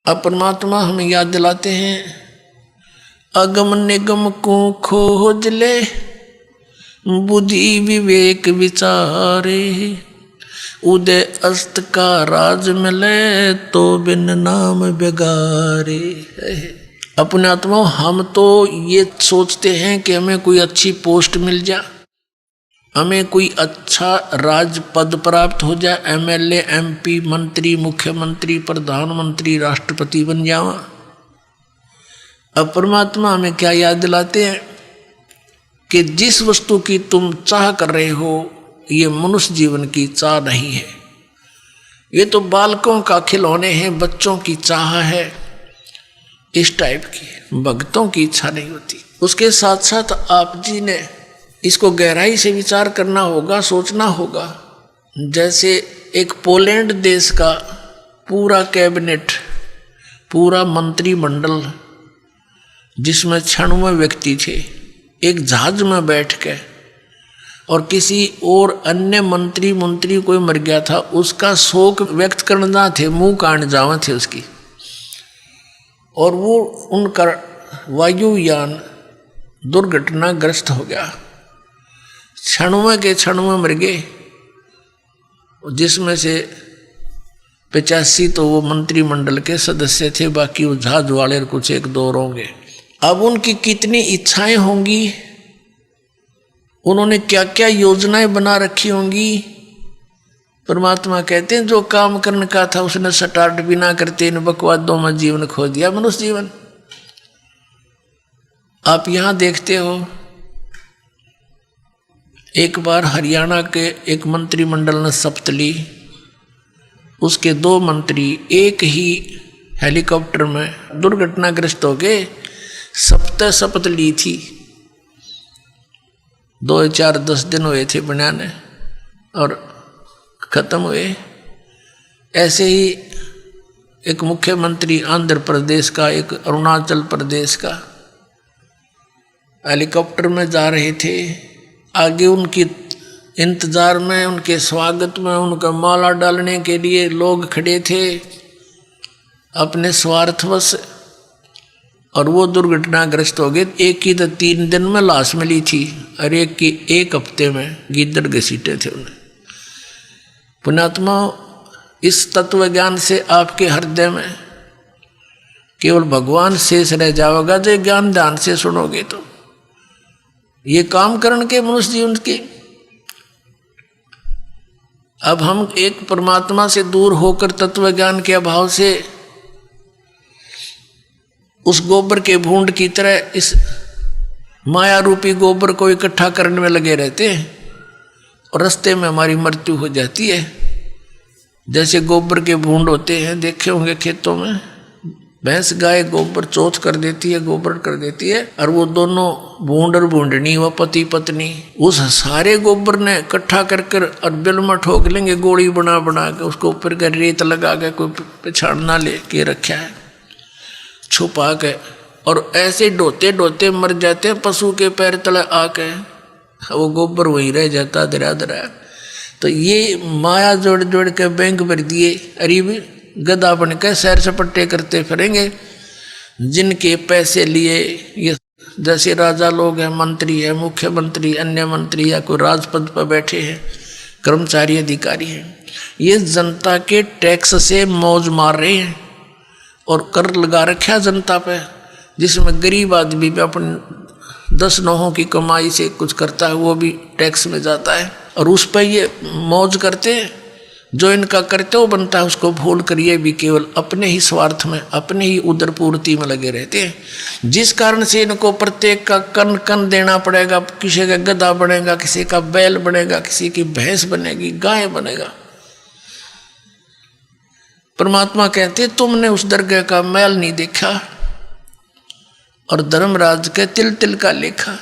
अब परमात्मा हमें याद दिलाते हैं, अगम निगम को खोज ले, बुद्धि विवेक विचारे, उदय अस्त का राज मिले, तो बिन नाम बेगारे। अपने आत्मा हम तो ये सोचते हैं कि हमें कोई अच्छी पोस्ट मिल जाए, हमें कोई अच्छा राज पद प्राप्त हो जाए, एमएलए, एमपी, मंत्री, मुख्यमंत्री, प्रधानमंत्री, राष्ट्रपति बन जावा। अब परमात्मा हमें क्या याद दिलाते हैं कि जिस वस्तु की तुम चाह कर रहे हो, ये मनुष्य जीवन की चाह नहीं है। ये तो बालकों का खिलौने हैं, बच्चों की चाह है, इस टाइप की, भक्तों की इच्छा नहीं होती। उसके साथ साथ आप जी ने इसको गहराई से विचार करना होगा, सोचना होगा। जैसे एक पोलैंड देश का पूरा कैबिनेट, पूरा मंत्रिमंडल, जिसमें 96 व्यक्ति थे, एक जहाज में बैठ के, और किसी और अन्य मंत्री कोई मर गया था, उसका शोक व्यक्त करना थे, मुंह काट जावा थे उसकी, और वो उनका वायुयान दुर्घटनाग्रस्त हो गया। 96 के 96 मर गए, जिसमें से 85 तो वो मंत्रिमंडल के सदस्य थे, बाकी वो जहाज वाले कुछ एक दो होंगे। अब उनकी कितनी इच्छाएं होंगी, उन्होंने क्या क्या योजनाएं बना रखी होंगी। परमात्मा कहते हैं जो काम करने का था उसने स्टार्ट भी ना करते इन बकवादों में जीवन खो दिया, मनुष्य जीवन। आप यहां देखते हो, एक बार हरियाणा के एक मंत्रिमंडल ने शपथ ली, उसके 2 मंत्री एक ही हेलीकॉप्टर में दुर्घटनाग्रस्त हो गए। शपथ ली थी, 2-4-10 दिन हुए थे बनाने और खत्म हुए। ऐसे ही एक मुख्यमंत्री आंध्र प्रदेश का, एक अरुणाचल प्रदेश का, हेलीकॉप्टर में जा रहे थे। आगे उनकी इंतजार में, उनके स्वागत में, उनका माला डालने के लिए लोग खड़े थे अपने स्वार्थवश, और वो दुर्घटनाग्रस्त हो गए। एक की तो 3 दिन में लाश मिली थी, और एक की 1 हफ्ते में गीदड़ घसीटे थे उन्हें। पुण्यात्मा, इस तत्व ज्ञान से आपके हृदय में केवल भगवान शेष रह जाओगा, जो ज्ञान ध्यान से सुनोगे तो। ये काम करने के मनुष्य जीवन के, अब हम एक परमात्मा से दूर होकर तत्व ज्ञान के अभाव से उस गोबर के भूंड की तरह इस माया रूपी गोबर को इकट्ठा करने में लगे रहते हैं, और रास्ते में हमारी मृत्यु हो जाती है। जैसे गोबर के भूंड होते हैं, देखे होंगे खेतों में, भैंस गाय गोबर चौथ कर देती है, गोबर कर देती है, और वो दोनों भूंड और भूंडनी, वह पति पत्नी, उस सारे गोबर ने इकट्ठा कर कर और बिल में ठोक लेंगे, गोली बना बना के उसको ऊपर का रेत लगा के, कोई पिछाड़ ना ले के रखा है छुपा के, और ऐसे ढोते ढोते मर जाते हैं पशु के पैर तले आके, वो गोबर वहीं रह जाता दरा दरा। तो ये माया जोड़ जोड़ के बैंक भर दिए, अरे गधा बन के सैर सपट्टे करते फिरेंगे, जिनके पैसे लिए ये जैसे राजा लोग हैं, मंत्री है, मुख्यमंत्री, अन्य मंत्री, या कोई राजपद पर बैठे हैं, कर्मचारी अधिकारी हैं, ये जनता के टैक्स से मौज मार रहे हैं, और कर लगा रखा जनता पे, जिसमें गरीब आदमी भी अपने 10 नौहों की कमाई से कुछ करता है, वो भी टैक्स में जाता है, और उस पर ये मौज करते हैं। जो इनका कर्तव्य बनता है उसको भूल कर ये भी केवल अपने ही स्वार्थ में, अपने ही उदर पूर्ति में लगे रहते हैं, जिस कारण से इनको प्रत्येक का कन कन देना पड़ेगा। किसी का गधा बनेगा, किसी का बैल बनेगा, किसी की भैंस बनेगी, गाय बनेगा। परमात्मा कहते तुमने उस दरगाह का मैल नहीं देखा, और धर्मराज के तिल तिल का लेखा।